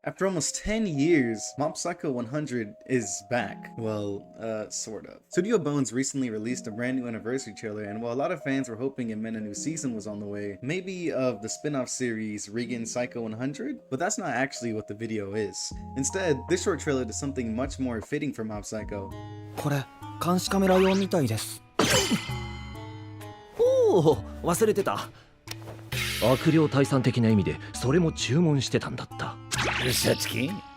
After almost 10 years, Mob Psycho 100 is back. Well, sort of. Studio Bones recently released a brand new anniversary trailer, and while a lot of fans were hoping it meant a new season was on the way, maybe of the spin-off series Regan Psycho 100? But that's not actually what the video is. Instead, this short trailer does something much more fitting for Mob Psycho. これ監視カメラ用みたいです。おお、忘れてた。悪霊退散的な意味でそれも注文してたんだった。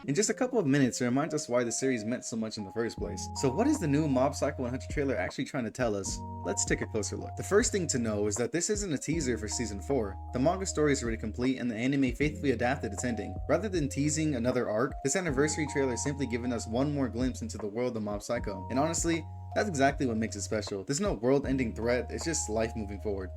In just a couple of minutes, it reminds us why the series meant so much in the first place. So what is the new Mob Psycho 100 trailer actually trying to tell us? Let's take a closer look. The first thing to know is that this isn't a teaser for season 4. The manga story is already complete and the anime faithfully adapted its ending. Rather than teasing another arc, this anniversary trailer is simply giving us one more glimpse into the world of Mob Psycho. And honestly, that's exactly what makes it special. There's no world-ending threat, it's just life moving forward.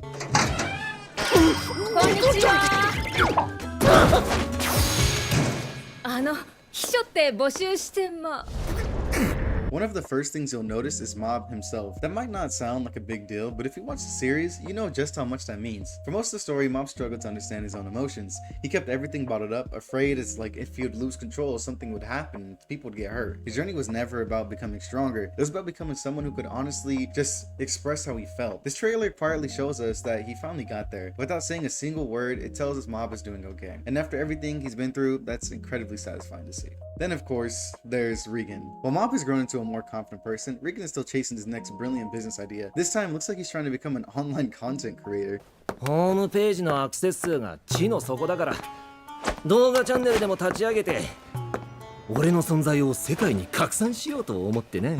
One of the first things you'll notice is Mob himself. That might not sound like a big deal, but if you watch the series, you know just how much that means. For most of the story, Mob struggled to understand his own emotions. He kept everything bottled up, afraid it's like if he would lose control, something would happen, people would get hurt. His journey was never about becoming stronger. It was about becoming someone who could honestly just express how he felt. This trailer quietly shows us that he finally got there. Without saying a single word, it tells us Mob is doing okay. And after everything he's been through, that's incredibly satisfying to see. Then of course, there's Regan. While Mob has grown into a more confident person, Regan is still chasing his next brilliant business idea. This time, looks like he's trying to become an online content creator. ホームページのアクセス数が地の底だから、動画チャンネルでも立ち上げて、俺の存在を世界に拡散しようと思ってね。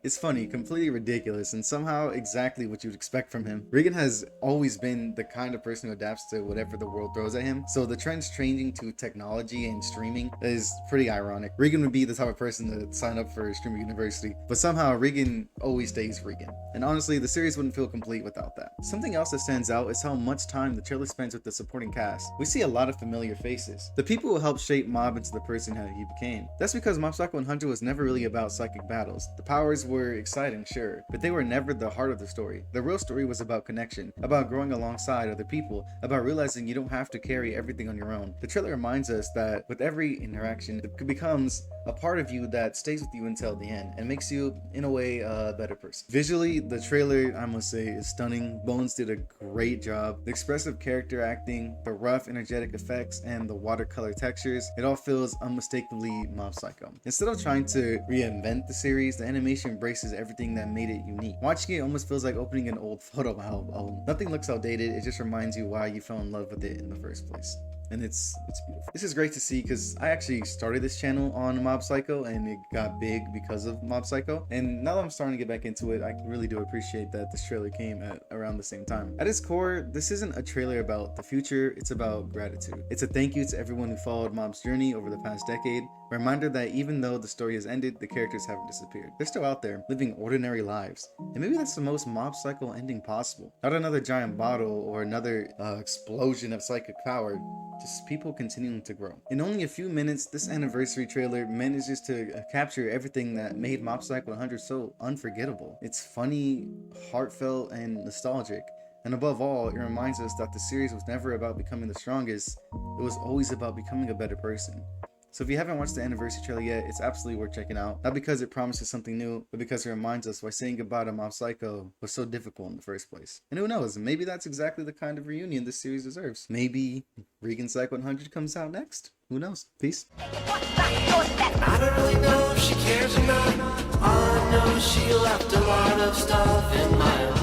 It's funny, completely ridiculous, and somehow exactly what you'd expect from him. Regan has always been the kind of person who adapts to whatever the world throws at him, so the trends changing to technology and streaming is pretty ironic. Regan would be the type of person to sign up for Streamer University, but somehow Regan always stays Regan. And honestly, the series wouldn't feel complete without that. Something else that stands out is how much time the trailer spends with the supporting cast. We see a lot of familiar faces. The people who helped shape Mob into the person that he became. That's because Mob Psycho 100 was never really about psychic battles. The powers were exciting, sure, but they were never the heart of the story. The real story was about connection, about growing alongside other people, about realizing you don't have to carry everything on your own. The trailer reminds us that with every interaction, it becomes a part of you that stays with you until the end and makes you, in a way, a better person. Visually, the trailer, I must say, is stunning. Bones did a great job. The expressive character acting, the rough, energetic effects, and the watercolor textures, it all feels unmistakably Mob Psycho. Instead of trying to reinvent the series, the animation embraces everything that made it unique. Watching it almost feels like opening an old photo album. Nothing looks outdated, it just reminds you why you fell in love with it in the first place. And it's beautiful. This is great to see because I actually started this channel on Mob Psycho and it got big because of Mob Psycho. And now that I'm starting to get back into it, I really do appreciate that this trailer came at around the same time. At its core, this isn't a trailer about the future, it's about gratitude. It's a thank you to everyone who followed Mob's journey over the past decade. A reminder that even though the story has ended, the characters haven't disappeared. They're still out there, living ordinary lives. And maybe that's the most Mob Psycho ending possible. Not another giant bottle or another explosion of psychic power, just people continuing to grow. In only a few minutes, this anniversary trailer manages to capture everything that made Mob Psycho 100 so unforgettable. It's funny, heartfelt, and nostalgic. And above all, it reminds us that the series was never about becoming the strongest, it was always about becoming a better person. So if you haven't watched the anniversary trailer yet, it's absolutely worth checking out. Not because it promises something new, but because it reminds us why saying goodbye to Mob Psycho was so difficult in the first place. And who knows, maybe that's exactly the kind of reunion this series deserves. Maybe Regan Psycho 100 comes out next. Who knows? Peace. I don't really know if she cares or not. All I know is she left a lot of stuff in my